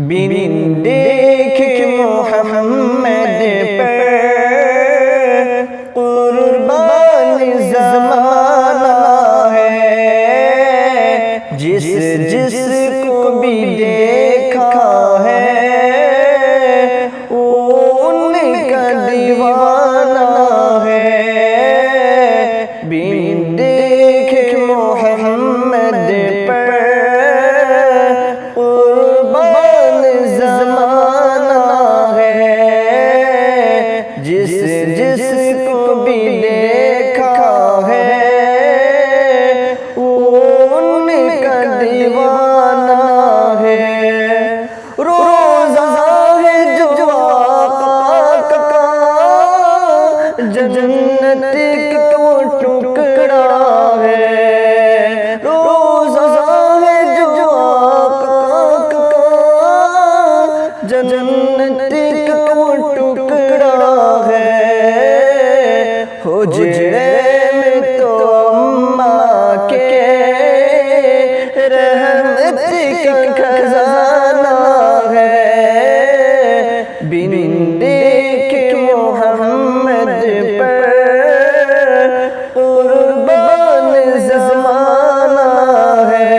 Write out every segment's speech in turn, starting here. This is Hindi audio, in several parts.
बिन देखे मोहम्मद पर कुर्बान ज़माना है। जिस जिस को भी देखा है वो उनका दीवाना है। बिन देखे मोहम्मद पर कुर्बान ज़माना है। जिस जिस को भी देखा है वो उनका दीवाना है। रोज़ा है जो आका का जन्नत का टुकड़ा है। रोज़ा है जो आका का जन्नत का टुकड़ा है। हुजरे में तो अम्मा के रहमत का खजाना है। बिन देखे मोहम्मद पर कुर्बान ज़माना है।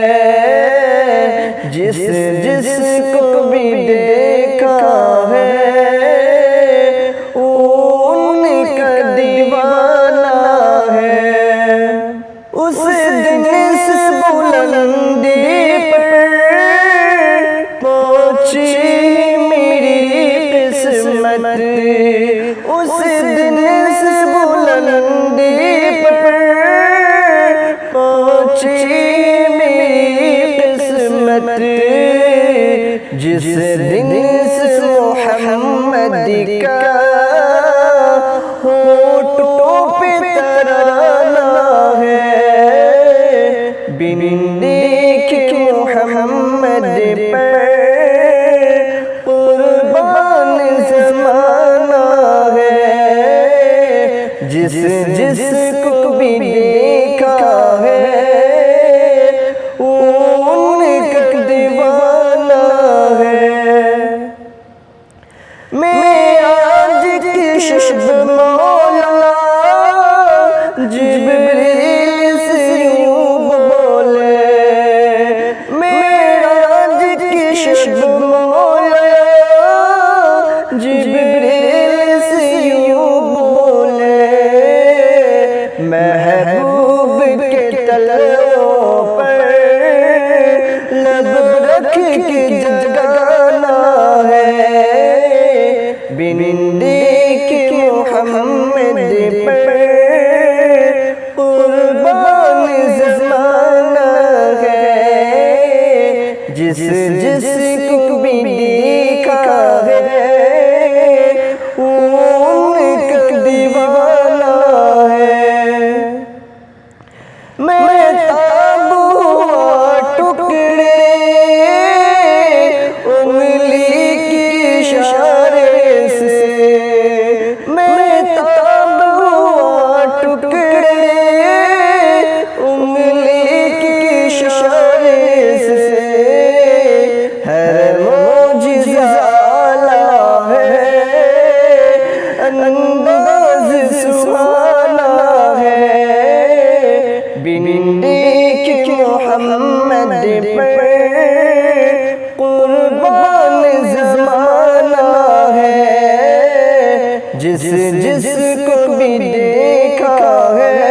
जिस जिस को भी देखा है वो उनका दीवाना है। उस दिन से बुलंदी पर पहुंची मेरी किस्मत। उस दिन से बुलंदी पर पहुंची मेरी किस्मत। जिस दिन से मोहम्मद का होठों पे तराना है। बिन देखे मोहम्मद पर कुर्बान ज़माना है। जिस जिस को भी देखा है वो उनका दीवाना है। मैं आज की शब मौला जिब्रील से यूं बोले। मैं आज की शब मौला जिब्रील से यूं बोले। महबूब के तलवों पर लब रख के जगाना है। बिन देखे मोहम्मद पर कुर्बान ज़माना है। जिस जिस को भी देखा है वो उनका दीवाना है। मैं ताब हुआ टुकड़े उंगली के इशारे से। मैं ताब हुआ टुकड़े उंगली के इशारे से। हर मौजिज़ा आला है अंदाज़ सुहाना है। बिन देखे मोहम्मद पर कुर्बान ज़माना है। जिस जिस को भी देखा है